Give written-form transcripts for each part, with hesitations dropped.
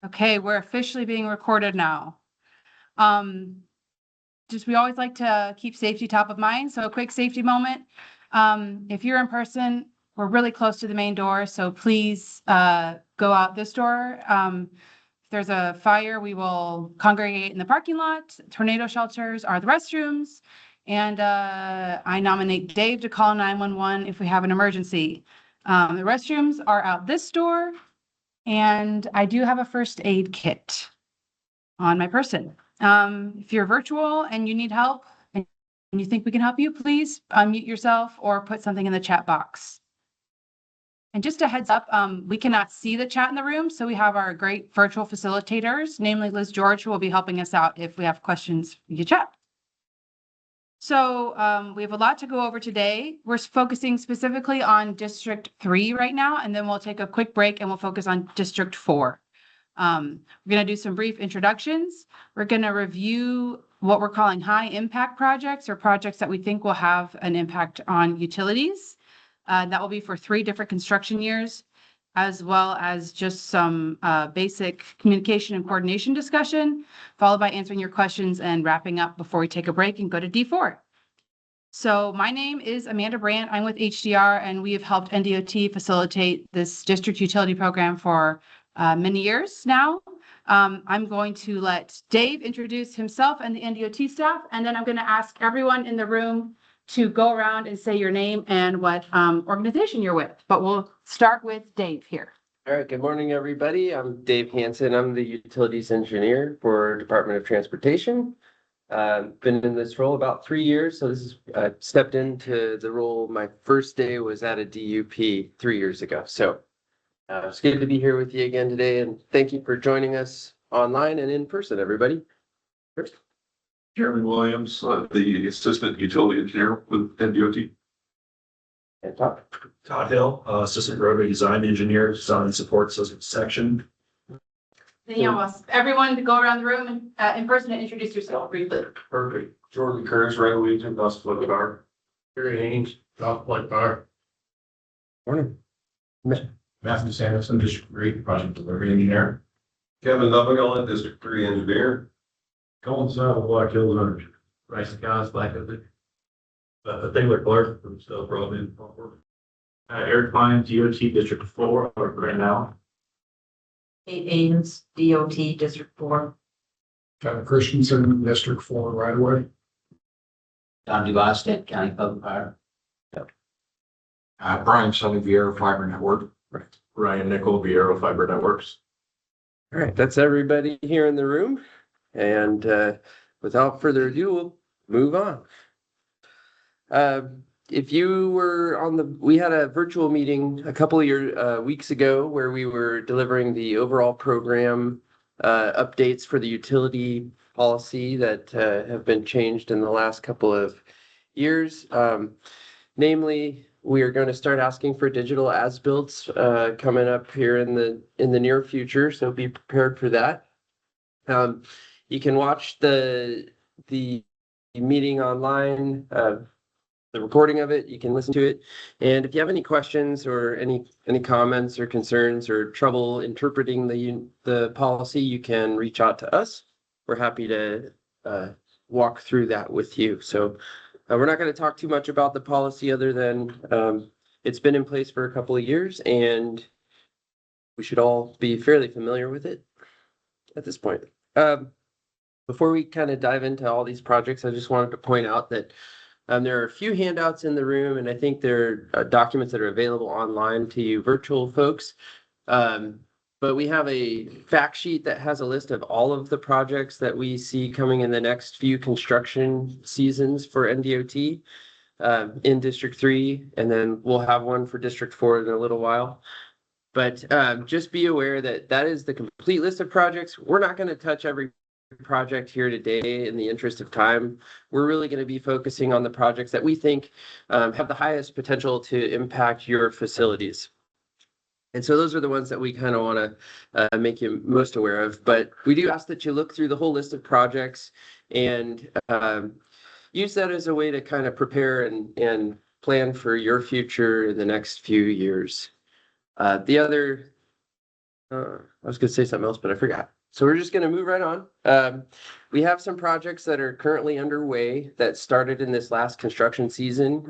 Okay, we're officially being recorded now. We always like to keep safety top of mind, so a quick safety moment. If you're in person, we're really close to the main door, so please go out this door. If there's a fire, we will congregate in the parking lot. Tornado shelters are the restrooms. And I nominate Dave to call 911 if we have an emergency. The restrooms are out this door. And I do have a first aid kit on my person. If you're virtual and you need help and you think we can help you, please unmute yourself or put something in the chat box. And just a heads up, we cannot see the chat in the room, so we have our great virtual facilitators, namely Liz George, who will be helping us out if we have questions via chat. So we have a lot to go over today. We're focusing specifically on District 3 right now, and then we'll take a quick break and we'll focus on District 4. We're going to do some brief introductions. We're going to review what we're calling high impact projects, or projects that we think will have an impact on utilities. That will be for 3 different construction years, as well as just some basic communication and coordination discussion, followed by answering your questions and wrapping up before we take a break and go to D4. So my name is Amanda Brandt. I'm with HDR, and we have helped NDOT facilitate this district utility program for many years now. I'm going to let Dave introduce himself and the NDOT staff, and then I'm going to ask everyone in the room to go around and say your name and what organization you're with. But we'll start with Dave here. All right, good morning, everybody. I'm Dave Hansen. I'm the utilities engineer for Department of Transportation. Been in this role about 3 years, so this is stepped into the role. My first day was at a DUP 3 years ago. So it's good to be here with you again today, and thank you for joining us online and in person, everybody. First. Jeremy Williams, the assistant utility engineer with NDOT. And Todd Hill, assistant roadway design engineer, design and support section. Everyone to go around the room and in person and introduce yourself briefly. Perfect. Jordan Curtis, right away to Bus Flight Bar. Gary Haynes, South Flight Bar. Morning. Matthew Sanderson, District 3 project delivery engineer. Kevin Nubbagall, District 3 engineer. Colin Saddle, Black Hills Energy. Bryce Cons, Black Hills. Taylor Clark from Still Broadband. Eric Pine, DOT District 4 right now. Kate Ames, DOT District 4. Kevin Christensen, District 4 right away. Don Dubostek, County Public Fire. Brian Sully, Vieira Fiber Network. Right. Ryan Nickel, Vieira Fiber Networks. All right, that's everybody here in the room. And without further ado, we'll move on. If you were we had a virtual meeting a couple of weeks ago where we were delivering the overall program updates for the utility policy that have been changed in the last couple of years. Namely, we are going to start asking for digital as-builts coming up here in the near future, so be prepared for that. You can watch the meeting online. The recording of it, you can listen to it. And if you have any questions or any comments or concerns or trouble interpreting the policy, you can reach out to us. We're happy to walk through that with you. So we're not going to talk too much about the policy other than it's been in place for a couple of years and we should all be fairly familiar with it at this point. Before we kind of dive into all these projects, I just wanted to point out that there are a few handouts in the room, and I think there are documents that are available online to you virtual folks. But we have a fact sheet that has a list of all of the projects that we see coming in the next few construction seasons for NDOT in District 3, and then we'll have one for District 4 in a little while. But just be aware that that is the complete list of projects. We're not going to touch every project here today in the interest of time. We're really going to be focusing on the projects that we think have the highest potential to impact your facilities. And so those are the ones that we kind of want to make you most aware of. But we do ask that you look through the whole list of projects and use that as a way to kind of prepare and plan for your future in the next few years. The other I was gonna say something else, but I forgot. So we're just gonna move right on. We have some projects that are currently underway that started in this last construction season.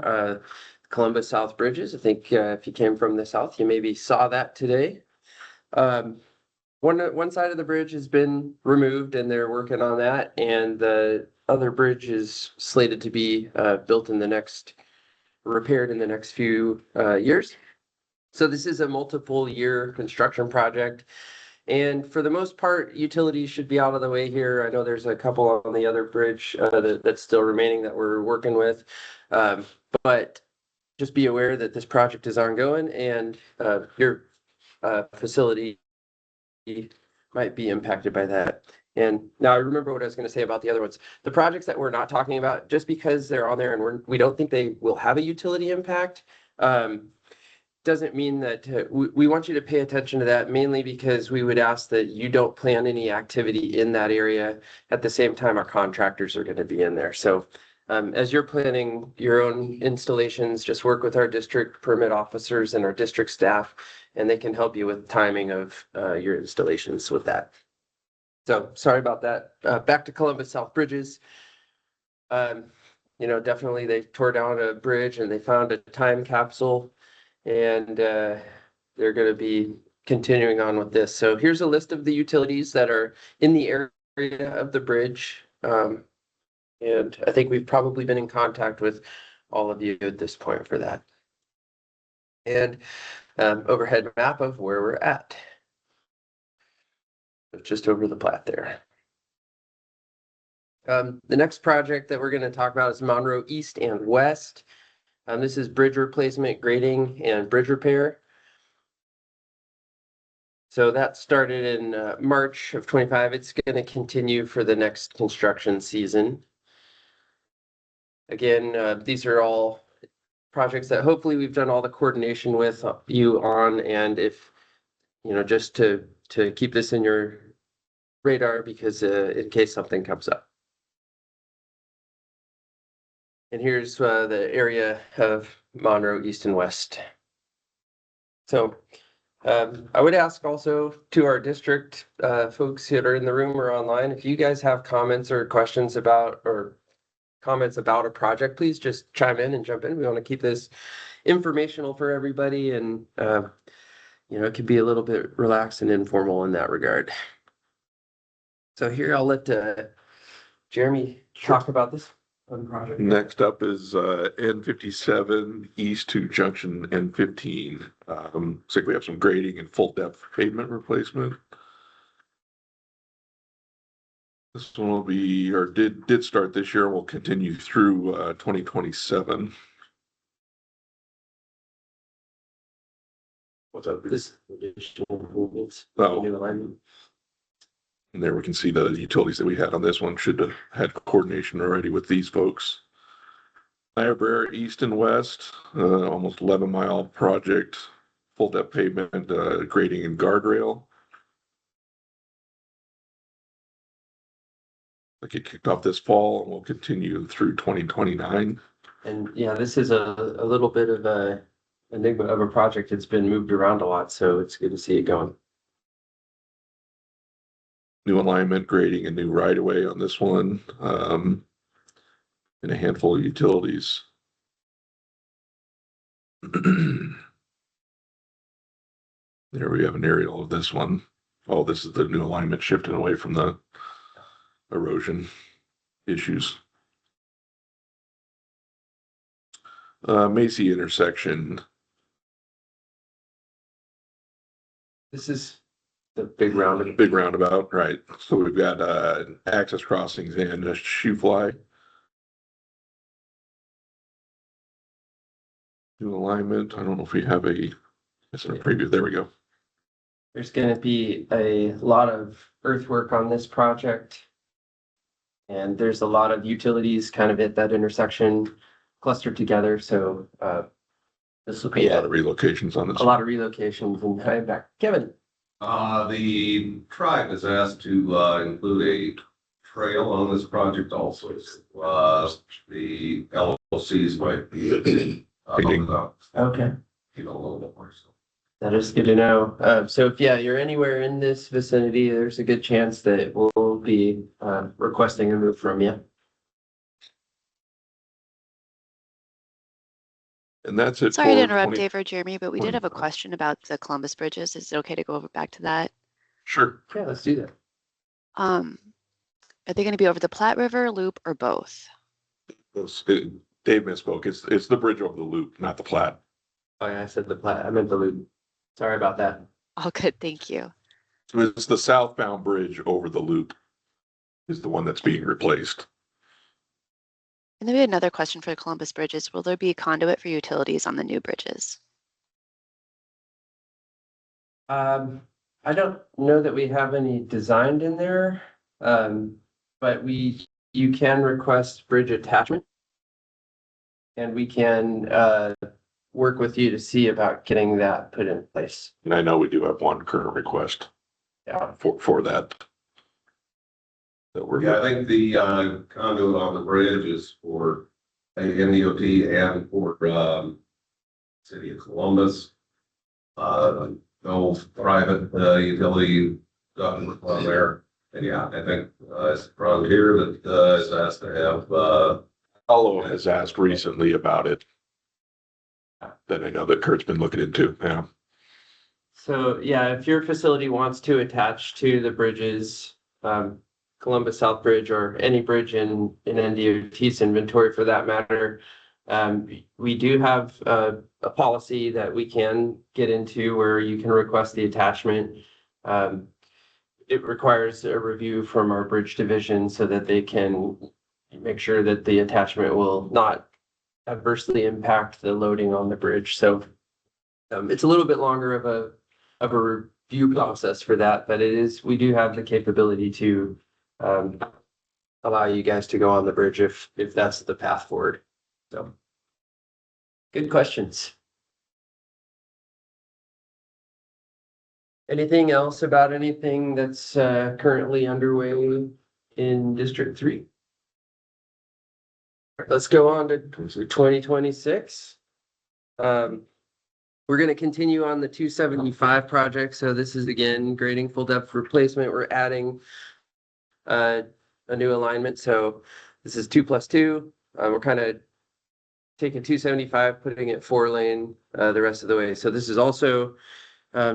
Columbus South Bridges. I think if you came from the south, you maybe saw that today. One side of the bridge has been removed and they're working on that, and the other bridge is slated to be repaired in the next few years. So this is a multiple year construction project. And for the most part, utilities should be out of the way here. I know there's a couple on the other bridge that's still remaining that we're working with. But just be aware that this project is ongoing and your facility might be impacted by that. And now I remember what I was going to say about the other ones. The projects that we're not talking about, just because they're on there and we don't think they will have a utility impact, doesn't mean that we want you to pay attention to that, mainly because we would ask that you don't plan any activity in that area at the same time our contractors are going to be in there. So as you're planning your own installations, just work with our district permit officers and our district staff, and they can help you with timing of your installations with that. So sorry about that. Back to Columbus South Bridges. Definitely they tore down a bridge and they found a time capsule, and they're going to be continuing on with this. So here's a list of the utilities that are in the area of the bridge. And I think we've probably been in contact with all of you at this point for that. And overhead map of where we're at. Just over the plat there. The next project that we're going to talk about is Monroe East and West. This is bridge replacement, grading, and bridge repair. So that started in March of 25. It's going to continue for the next construction season. Again, these are all projects that hopefully we've done all the coordination with you on, and if, just to keep this in your radar, because in case something comes up. And here's the area of Monroe East and West. So I would ask also to our district folks that are in the room or online, if you guys have comments or questions about a project, please just chime in and jump in. We want to keep this informational for everybody, and it can be a little bit relaxed and informal in that regard. So here I'll let Jeremy talk about this project. Next up is N57 east to junction N15. Looks like we have some grading and full depth pavement replacement. This one will be, or did start this year, will continue through 2027. What's up? This additional movements. Oh. New alignment. And there we can see the utilities that we had on this one. Should have had coordination already with these folks. Niobrara East and West, almost 11-mile project, full depth pavement, grading and guardrail. Like it kicked off this fall and will continue through 2029. And yeah, this is a little bit of a enigma of a project. It's been moved around a lot, so it's good to see it going. New alignment, grading, and new right of way on this one, and a handful of utilities. There we have an aerial of this one. Oh, this is the new alignment shifting away from the erosion issues. Macy intersection. This is the big roundabout. Big roundabout, right. So we've got access crossings and a shoe fly. New alignment. I don't know if we have it's in a preview. There we go. There's going to be a lot of earthwork on this project. And there's a lot of utilities kind of at that intersection clustered together. So this will be a lot of relocations on this. A lot of relocations. And I'm back. Kevin. The tribe has asked to include a trail on this project also. The LLCs might be Okay. a little bit more so. That is good to know. So if, yeah, you're anywhere in this vicinity, there's a good chance that we'll be, requesting a move from you. And that's it. Sorry to for interrupt 20 Dave or Jeremy, but we did have a 25. question about the Columbus bridges. Is it okay to go over back to that? Sure. Yeah, let's do that. Are they going to be over the Platte River, Loop, or both? Dave misspoke. It's the bridge over the loop, not the Platte. Oh, yeah, I said the plat, I meant the loop. Sorry about that. Oh, good, thank you. So it's the southbound bridge over the loop is the one that's being replaced. And then we had another question for the Columbus bridges. Will there be a conduit for utilities on the new bridges? I don't know that we have any designed in there. But you can request bridge attachment. And we can, work with you to see about getting that put in place. And I know we do have one current request Yeah. for that. That we're. Yeah, I think the conduit on the bridge is for NDOT and for City of Columbus. No private utility doesn't on there. And yeah, I think it's around here that is asked to have Paulo has asked recently about it. That I know that Kurt's been looking into, yeah. So, yeah, if your facility wants to attach to the bridges, Columbus South Bridge or any bridge in NDOT's inventory for that matter, we do have a policy that we can get into where you can request the attachment. It requires a review from our bridge division so that they can make sure that the attachment will not adversely impact the loading on the bridge. So it's a little bit longer of a review process for that, but we do have the capability to allow you guys to go on the bridge if that's the path forward. So good questions. Anything else about anything that's currently underway in District 3? Let's go on to 2026. We're going to continue on the 275 project. So this is again grading full depth replacement. We're adding a new alignment. So this is 2+2. We're kind of taking 275, putting it 4-lane the rest of the way. So this is also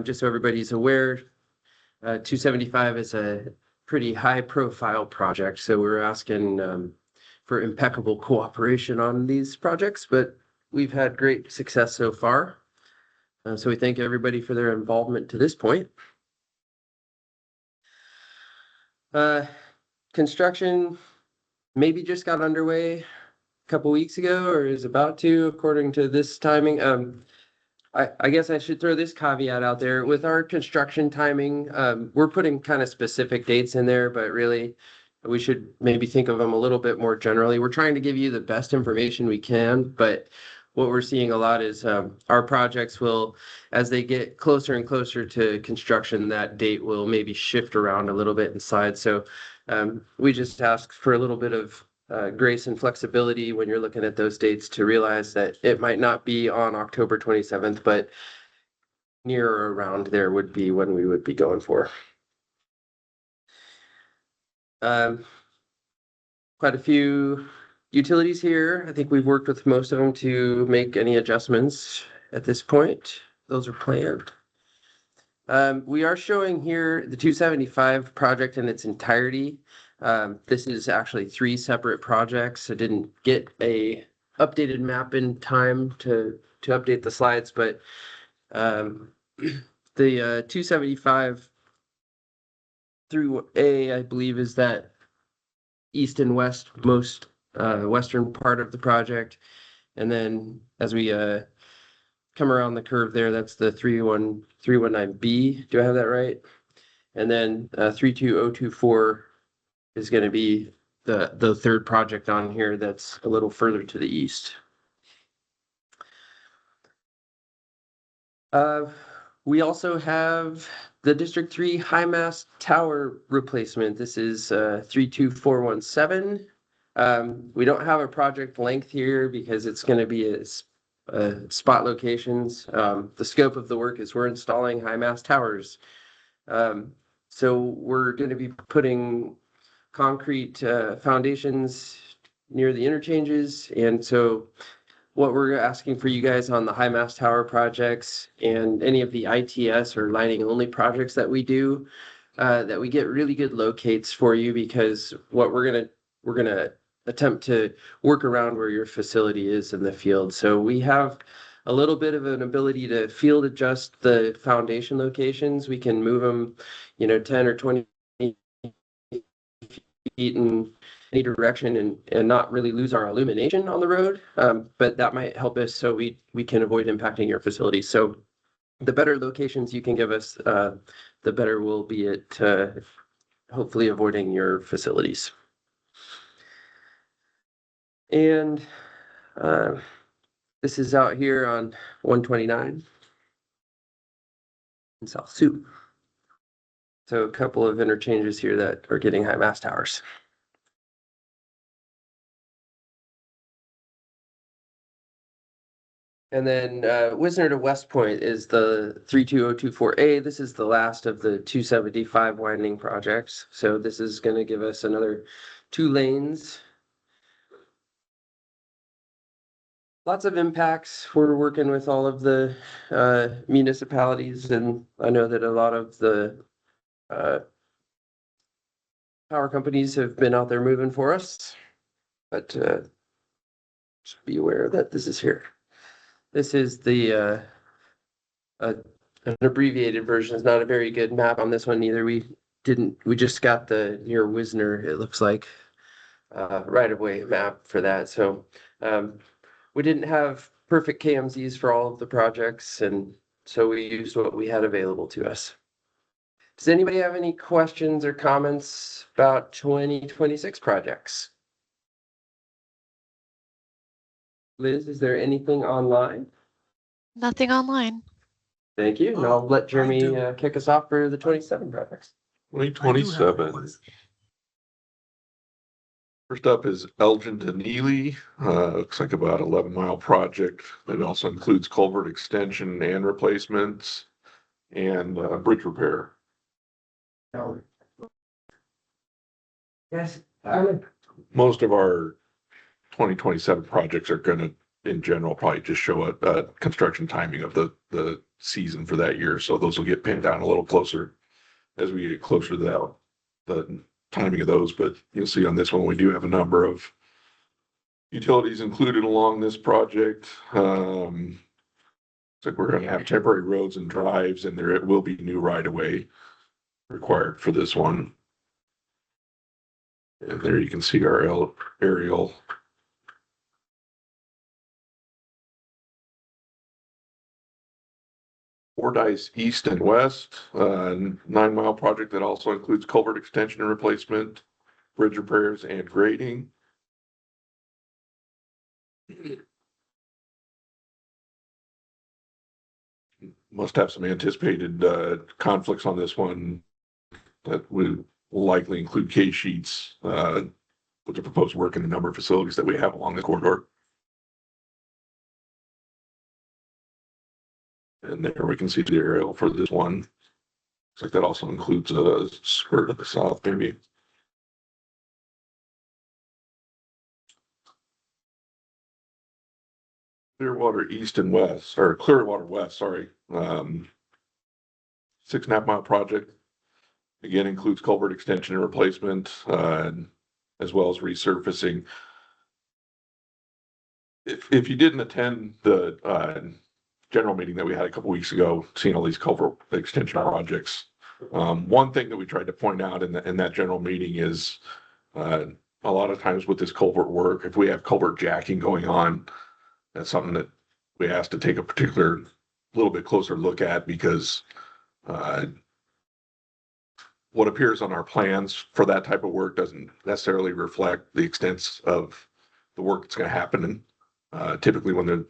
just so everybody's aware, 275 is a pretty high profile project. So we're asking for impeccable cooperation on these projects, but we've had great success so far. So we thank everybody for their involvement to this point. Construction maybe just got underway a couple weeks ago or is about to, according to this timing. I guess I should throw this caveat out there. With our construction timing, we're putting kind of specific dates in there, but really we should maybe think of them a little bit more generally. We're trying to give you the best information we can, but what we're seeing a lot is our projects will, as they get closer and closer to construction, that date will maybe shift around a little bit inside. So we just ask for a little bit of grace and flexibility when you're looking at those dates to realize that it might not be on October 27th, but near or around there would be when we would be going for. Quite a few utilities here. I think we've worked with most of them to make any adjustments at this point. Those are planned. We are showing here the 275 project in its entirety. This is actually 3 separate projects. I didn't get a updated map in time to update the slides, but the 275 through A, I believe, is that east and west most western part of the project. And then as we come around the curve there, that's the 319B. Do I have that right? And then 32024 is going to be the third project on here that's a little further to the east. We also have the District 3 high mast tower replacement. This is 32417. We don't have a project length here because it's going to be spot locations. The scope of the work is we're installing high mast towers. So we're going to be putting concrete foundations near the interchanges. And so what we're asking for you guys on the high mast tower projects and any of the ITS or lighting only projects that we do, that we get really good locates for you, because what we're gonna attempt to work around where your facility is in the field. So we have a little bit of an ability to field adjust the foundation locations. We can move them, 10 or 20 feet in any direction and not really lose our illumination on the road. But that might help us so we can avoid impacting your facility. So the better locations you can give us, the better we'll be at hopefully avoiding your facilities. And this is out here on 129 in South Sioux. So a couple of interchanges here that are getting high mast towers. And then Wisner to West Point is the 32024A. This is the last of the 275 winding projects. So this is going to give us another 2 lanes. Lots of impacts. We're working with all of the municipalities, and I know that a lot of the power companies have been out there moving for us, but just be aware that this is here. This is the an abbreviated version. It's not a very good map on this one either. We just got the near Wisner, it looks like, right of way map for that. So we didn't have perfect KMZs for all of the projects, and so we used what we had available to us. Does anybody have any questions or comments about 2026 projects? Liz, is there anything online? Nothing online. Thank you. And I'll let I Jeremy do. kick us off for the 27 projects. 2027. First up is Elgin to Neely. Looks like about 11-mile project. It also includes culvert extension and replacements and bridge repair. Yes. Most of our 2027 projects are going to, in general, probably just show a construction timing of the season for that year. So those will get pinned down a little closer as we get closer to the timing of those. But you'll see on this one, we do have a number of utilities included along this project. So we're going to have temporary roads and drives, and there will be new right-of-way required for this one. And there you can see our aerial. Fordyce East and West, 9-mile project that also includes culvert extension and replacement, bridge repairs, and grading. Must have some anticipated conflicts on this one that would likely include case sheets with the proposed work and the number of facilities that we have along the corridor. And there we can see the aerial for this one. Looks like that also includes a skirt of the south, maybe. Clearwater East and West, or Clearwater West, sorry. 6.5-mile project. Again, includes culvert extension and replacement, as well as resurfacing. If you didn't attend the general meeting that we had a couple weeks ago, seeing all these culvert extension projects, one thing that we tried to point out in that general meeting is a lot of times with this culvert work, if we have culvert jacking going on, that's something that we asked to take a particular little bit closer look at, because what appears on our plans for that type of work doesn't necessarily reflect the extent of the work that's going to happen. And typically when they're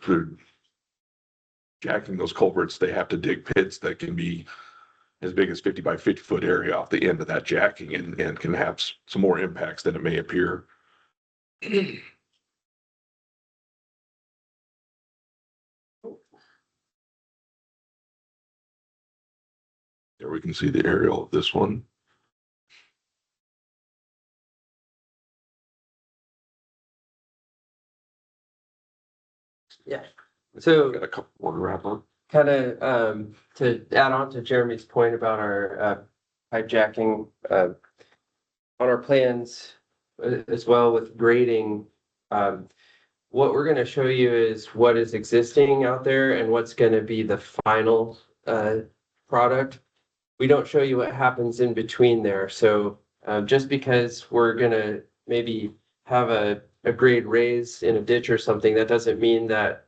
jacking those culverts, they have to dig pits that can be as big as 50 by 50 foot area off the end of that jacking, and can have some more impacts than it may appear. There we can see the aerial of this one. Yeah. So Got a couple more to wrap up. kind of to add on to Jeremy's point about our pipe jacking on our plans as well with grading. What we're going to show you is what is existing out there and what's going to be the final product. We don't show you what happens in between there. So just because we're going to maybe have a grade raise in a ditch or something, that doesn't mean that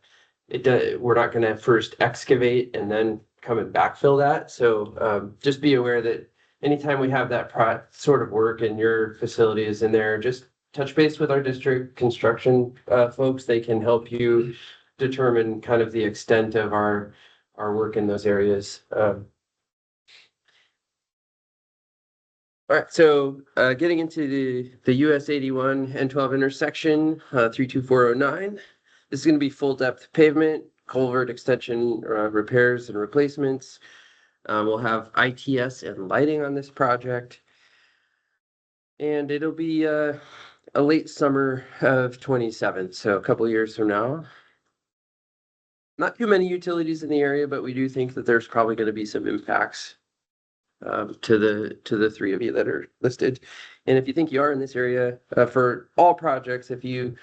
we're not going to first excavate and then come and backfill that. So just be aware that anytime we have that sort of work and your facility is in there, just touch base with our district construction folks. They can help you determine kind of the extent of our work in those areas. All right, so getting into the US 81 N12 intersection, 32409. This is going to be full depth pavement, culvert extension, repairs and replacements. We'll have ITS and lighting on this project. And it'll be a late summer of 27, so a couple years from now. Not too many utilities in the area, but we do think that there's probably going to be some impacts to the three of you that are listed. And if you think you are in this area, for all projects, if you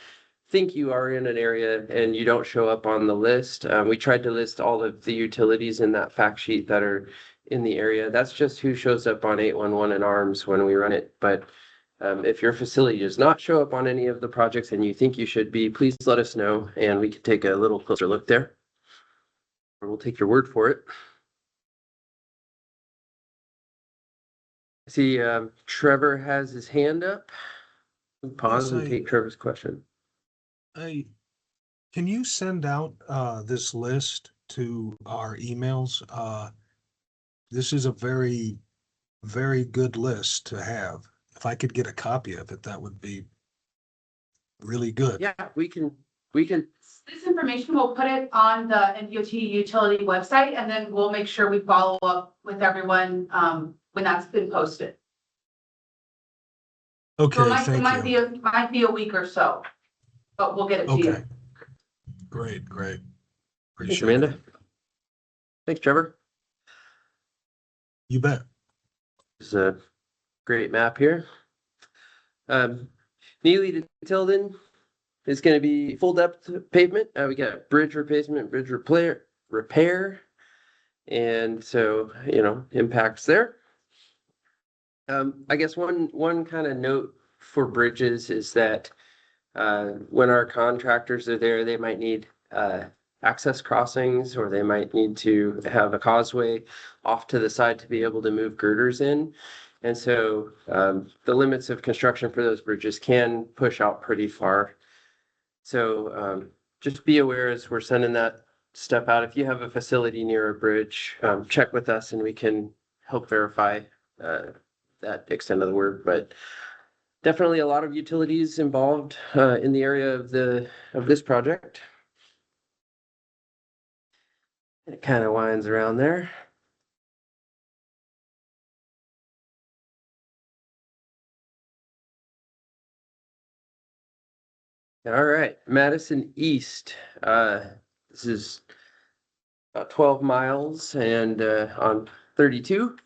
think you are in an area and you don't show up on the list, we tried to list all of the utilities in that fact sheet that are in the area. That's just who shows up on 811 and ARMS when we run it. But if your facility does not show up on any of the projects and you think you should be, please let us know and we can take a little closer look there. Or we'll take your word for it. I see Trevor has his hand up. Pause and take Trevor's question. Can you send out this list to our emails? This is a very, very good list to have. If I could get a copy of it, that would be really good. Yeah, we can. This information, we'll put it on the NDOT utility website, and then we'll make sure we follow up with everyone when that's been posted. Okay, So it thank you. might be a week or so, but we'll get it to you. Okay. Great. Thanks, Appreciate Amanda. it. Thanks, Trevor. You bet. This is a great map here. Neely to Tilden is going to be full depth pavement. We got bridge replacement, bridge repair, and so impacts there. I guess one kind of note for bridges is that when our contractors are there, they might need access crossings, or they might need to have a causeway off to the side to be able to move girders in. And so the limits of construction for those bridges can push out pretty far. So just be aware as we're sending that stuff out. If you have a facility near a bridge, check with us and we can help verify that extent of the work. But definitely a lot of utilities involved in the area of this project. It kind of winds around there. All right, Madison East. This is about 12 miles and on 32.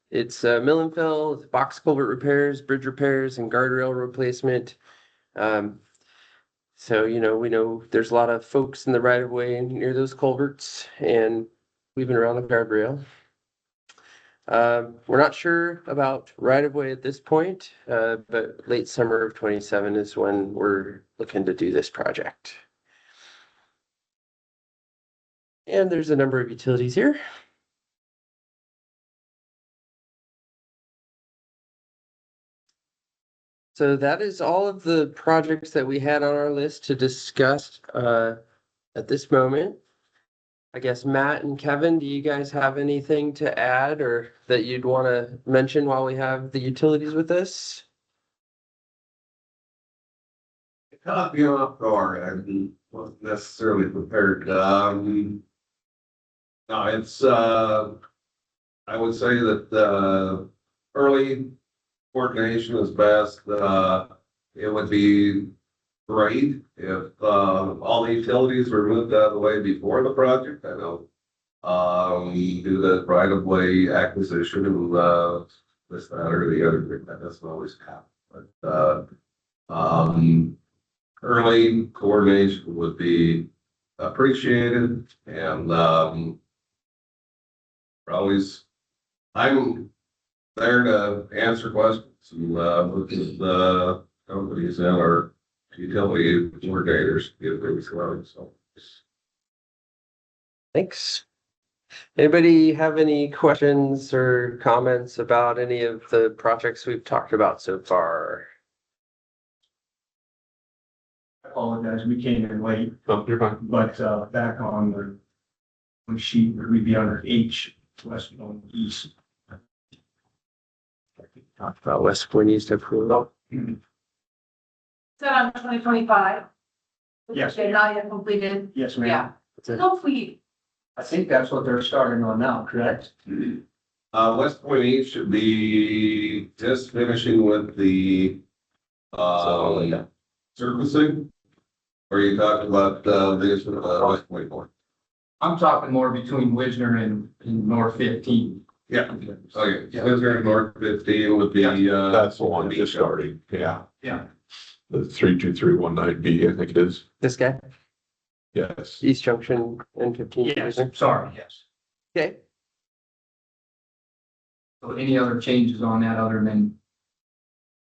It's mill and fill, box culvert repairs, bridge repairs, and guardrail replacement. So, we know there's a lot of folks in the right of way near those culverts and weaving around the guardrail. We're not sure about right of way at this point, but late summer of 27 is when we're looking to do this project. And there's a number of utilities here. So that is all of the projects that we had on our list to discuss at this moment. I guess Matt and Kevin, do you guys have anything to add or that you'd want to mention while we have the utilities with us? Caught me off guard. I wasn't necessarily prepared. No, it's I would say that, early coordination is best. It would be great if, all the utilities were moved out of the way before the project. I know, we do the right of way acquisition and, this, that, or the other thing. That doesn't always happen, but, early coordination would be appreciated and, I'm there to answer questions and, look at the companies and our utility coordinators, get things going, so. Thanks. Anybody have any questions or comments about any of the projects we've talked about so far? I apologize, we came in late, Oh, you're fine. but back on the sheet, we'd be under H, west on east. Talked about West Point East approval. Is that on 2025? Yes. They're not yet completed. Yes, Yeah. ma'am. No, we, I think that's what they're starting on now, correct? West Point East should be just finishing with the, surfacing. Or are you talking about, this, West Point North? I'm talking more between Wisner and North 15. Yeah. Okay, Wisner North 15 would be, That's the one just starting, yeah. Yeah. The 32319B, I think it is. This guy, Yes. East Junction and 15. Yes, sorry, yes. Okay, So any other changes on that other than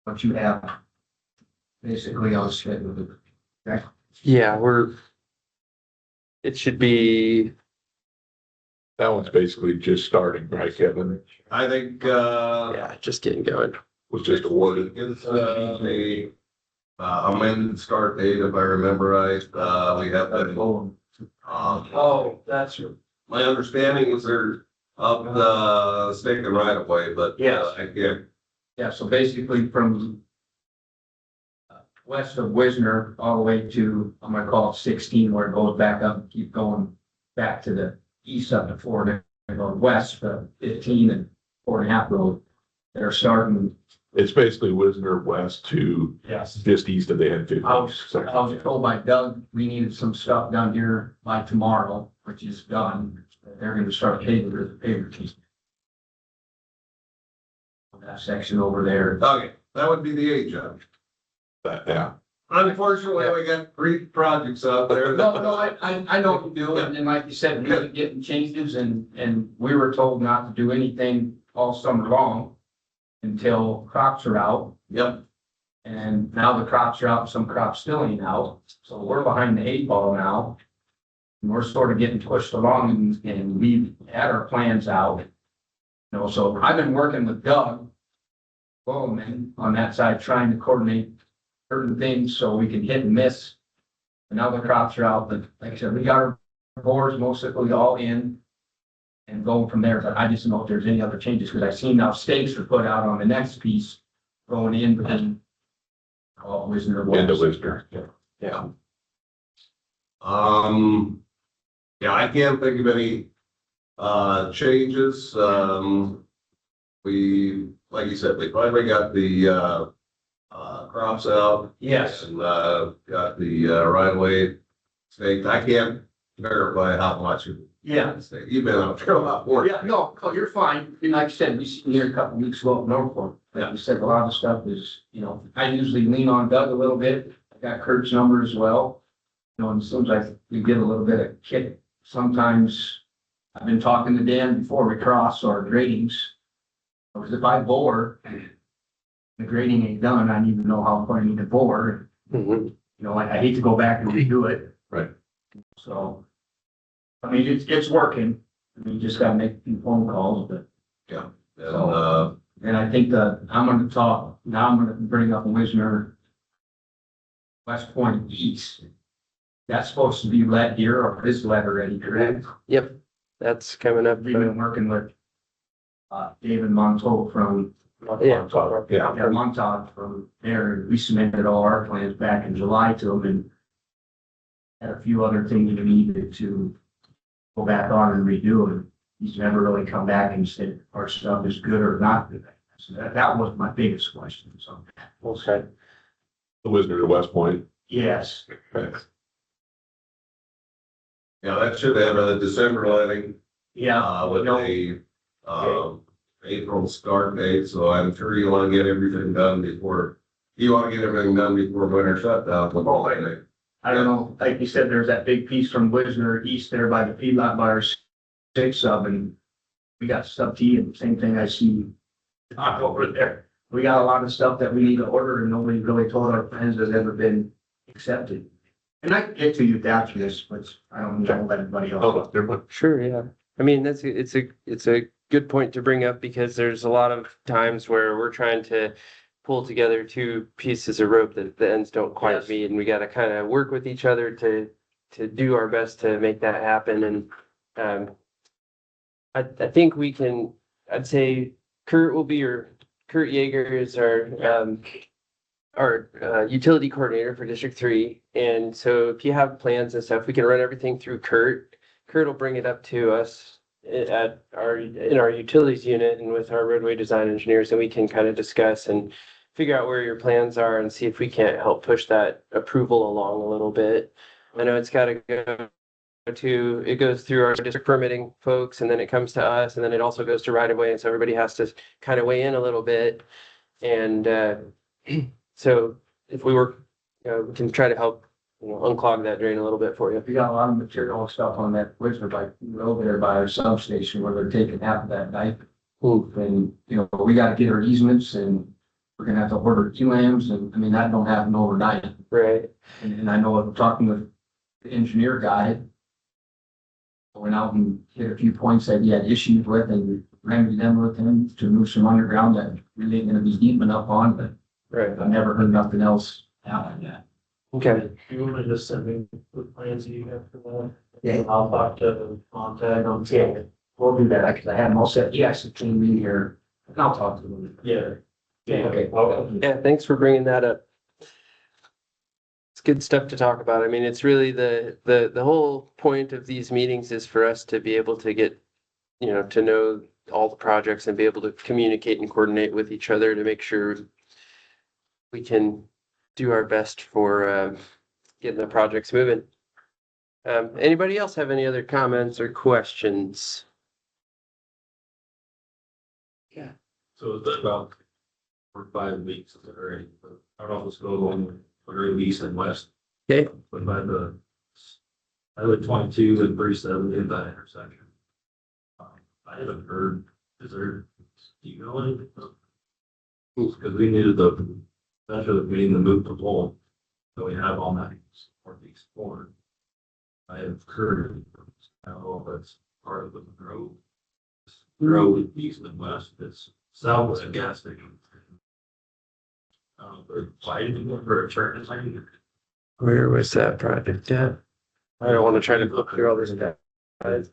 what you have? Basically, I'll schedule it. Okay. yeah, it should be, That one's basically just starting, right, Kevin? I think, yeah, just getting going. Was just awarded. It's, a, amended start date, if I remember right, we have that. Oh, that's My understanding is they're up the stake and right of way, but. Yes. I can't. yeah. So basically, from west of Wisner all the way to I'm gonna call it 16, where it goes back up and keep going back to the east up to 4 and going west to 15 and 4.5 road. They're starting. It's basically Wisner west to Yes. just east of the N50. I was told by Doug, we needed some stuff done here by tomorrow, which is done. They're gonna start paving the paper piece. That section over there. Okay, that would be the A job. Yeah. Unfortunately, we got 3 projects out there. No, I know what you do, and like you said, we keep getting changes and we were told not to do anything all summer long until crops are out. Yep, And now the crops are out, some crops still ain't out, so we're behind the 8 ball now. And we're sort of getting pushed along and we've had our plans out. You know, so I've been working with Doug Bowman on that side, trying to coordinate certain things so we can hit and miss. And now the crops are out, but like I said, we got our boards mostly all in and going from there, but I just don't know if there's any other changes, because I've seen now stakes are put out on the next piece going in, but then Wisner. Into Wisner. Yeah. yeah, I can't think of any, changes. We, like you said, we finally got the, crops out. Yes. And, got the, right of way staked. I can't verify how much. Yeah. You've been out there a lot more. Yeah, no, oh, you're fine. And like I said, we seen here a couple weeks ago up Norfolk. Like you said, a lot of stuff is, you know, I usually lean on Doug a little bit. I got Kurt's number as well. You know, and it seems like we get a little bit of kick. Sometimes I've been talking to Dan before we cross our gradings. Because if I bore, the grading ain't done, I need to know how far I need to bore. Mhm. You know, I hate to go back and redo it. Right. So, I mean, it's working. I mean, you just gotta make a few phone calls, but. And, And I think I'm gonna bring up Wisner. West Point East. That's supposed to be let here, or is let already, correct? Yep, that's coming up. We've been working with David Montauk from. Yeah. Yeah, Montauk from there, and we submitted all our plans back in July to them and had a few other things we needed to go back on and redo, and he's never really come back and said our stuff is good or not good. So that was my biggest question, so. Okay. The Wisner to West Point. Yes. Yeah, that should have a December letting, Yeah. with no, a, April start date, so I'm sure you wanna get everything done before, winter shutdown. I don't know, like you said, there's that big piece from Wisner east there by the feedlot by our six sub, and we got stuff to eat, and same thing I see over there. We got a lot of stuff that we need to order, and nobody really told our plans has ever been accepted. And I can get to you after this, but I don't let anybody else. Sure, yeah. I mean, it's a good point to bring up because there's a lot of times where we're trying to pull together two pieces of rope that the ends don't quite Yes. meet, and we gotta kind of work with each other to do our best to make that happen. And I think we can, I'd say Kurt Yeager is our utility coordinator for District 3. And so if you have plans and stuff, we can run everything through Kurt. Kurt will bring it up to us in our utilities unit and with our roadway design engineers, and we can kind of discuss and figure out where your plans are and see if we can't help push that approval along a little bit. I know it's gotta it goes through our district permitting folks, and then it comes to us, and then it also goes to right of way, and so everybody has to kind of weigh in a little bit. And so if we work, we can try to help, unclog that drain a little bit for you. We got a lot of material and stuff on that Wisner bike road there by our substation where they're taking half of that dike. And, we gotta get our easements, and we're gonna have to order QAMs, and I mean, that don't happen overnight. Right. And I know I'm talking with the engineer guy. I went out and hit a few points that he had issues with and remedied them with him to move some underground that really ain't gonna be deep enough on, but Right. I've never heard nothing else happen yet. Okay. You want to just send me the plans you have for that? Yeah. I'll talk to Montag on. Yeah, we'll do that, because I had them all set. He actually came in here, and I'll talk to him. Yeah. Okay. Yeah, thanks for bringing that up. It's good stuff to talk about. I mean, it's really the whole point of these meetings is for us to be able to get, to know all the projects and be able to communicate and coordinate with each other to make sure we can do our best for getting the projects moving. Anybody else have any other comments or questions? So it's been about 4 or 5 weeks already, but I don't know if it's going on very east and west. Okay. But by I live 22 and 37 in that intersection. I haven't heard, do you know anything? Because we needed we need to move the pole that we have on that northeast corner. I have heard, I don't know if that's part of the road. Road east and west, it's south of the gas station. I don't know if they're fighting for a turn lane. Where was that project at? I don't want to try to look through all this guys.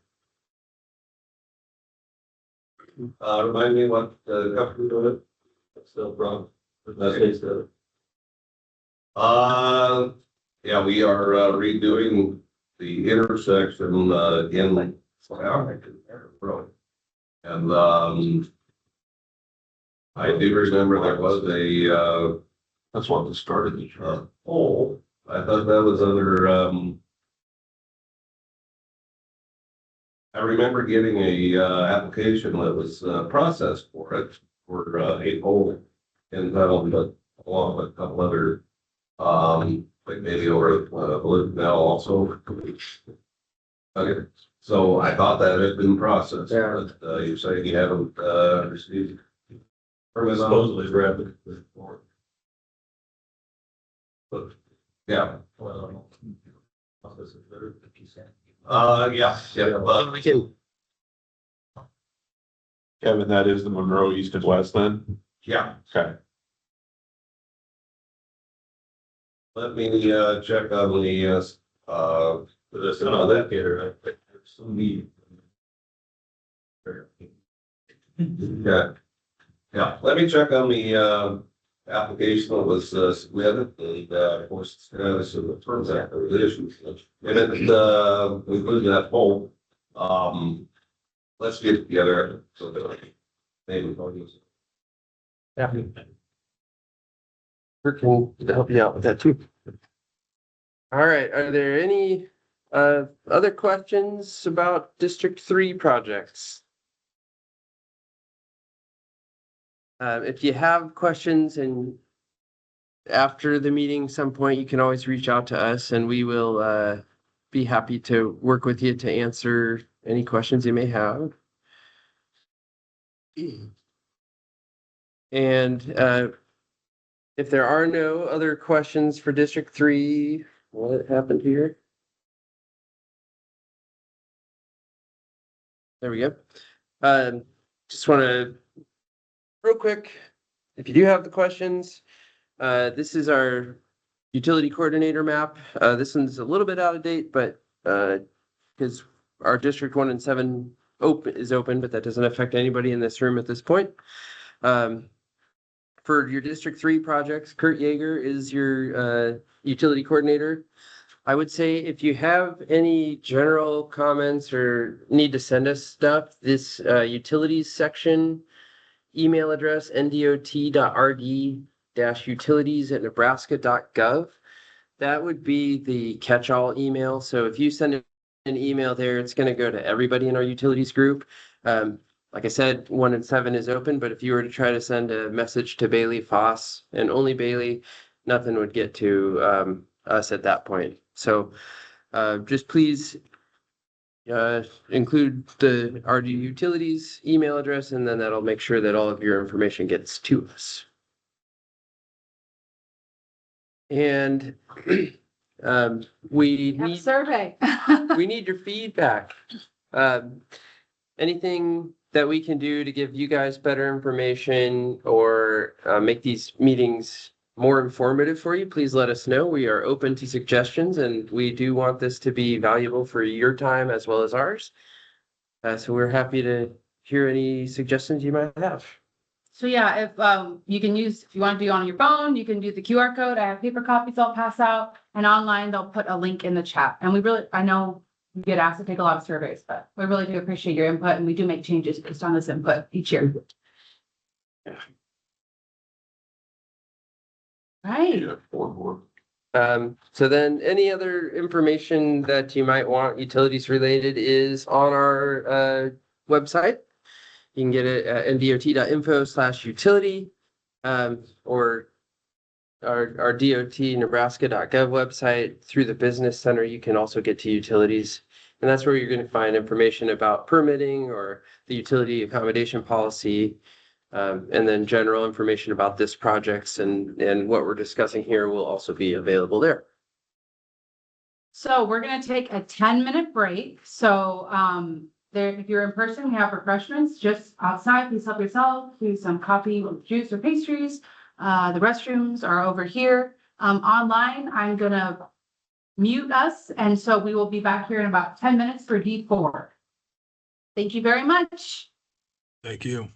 Remind me what the company doing it? It's still wrong. That's it, so. Yeah, we are redoing the intersection in road. And I do remember there was a That's what the started the year. pole. I thought that was under I remember getting a application that was processed for it for a pole in town, but along with a couple other like maybe over now also. Okay, so I thought that had been processed, Yeah. but you're saying you haven't received. permit on it? Supposedly rapid. But yeah, Well, yeah, but We can, Kevin, that is the Monroe East and West then? yeah. Okay. Let me check on the That's not that here. There's some need. yeah. Yeah, let me check on the application that was submitted, and of course, this is the terms and conditions. And it included that whole, let's get together. So that maybe we'll use it. Yeah. Kurt can help you out with that too. All right, are there any other questions about District 3 projects? If you have questions and after the meeting, some point, you can always reach out to us and we will be happy to work with you to answer any questions you may have. And if there are no other questions for District 3, what happened here? There we go. Just want to, real quick, if you do have the questions, this is our utility coordinator map. This one's a little bit out of date, but because our District 1 and 7 is open, but that doesn't affect anybody in this room at this point. For your District 3 projects, Kurt Yeager is your utility coordinator. I would say if you have any general comments or need to send us stuff, this utilities section email address, ndot.rd-utilities@nebraska.gov. That would be the catch-all email. So if you send an email there, it's going to go to everybody in our utilities group. Like I said, 1 and 7 is open, but if you were to try to send a message to Bailey, Foss, and only Bailey, nothing would get to us at that point. So just please include the RD Utilities email address, and then that'll make sure that all of your information gets to us. And we need survey. we need your feedback. Anything that we can do to give you guys better information or make these meetings more informative for you, please let us know. We are open to suggestions and we do want this to be valuable for your time as well as ours. So we're happy to hear any suggestions you might have. So yeah, if you can use, if you want to do on your phone, you can do the QR code. I have paper copies I'll pass out, and online they'll put a link in the chat. And we really, I know we get asked to take a lot of surveys, but we really do appreciate your input, and we do make changes based on this input each year. Right. Yeah, one more. So then any other information that you might want utilities related is on our website. You can get it at ndot.info/utility or our DOT Nebraska.gov website. Through the business center, you can also get to utilities. And that's where you're going to find information about permitting or the utility accommodation policy. And then general information about this projects and what we're discussing here will also be available there. So we're going to take a 10-minute break. So if you're in person, we have refreshments just outside. Please help yourself to some coffee, juice, or pastries. The restrooms are over here. Online, I'm going to mute us. And so we will be back here in about 10 minutes for D4. Thank you very much. Thank you.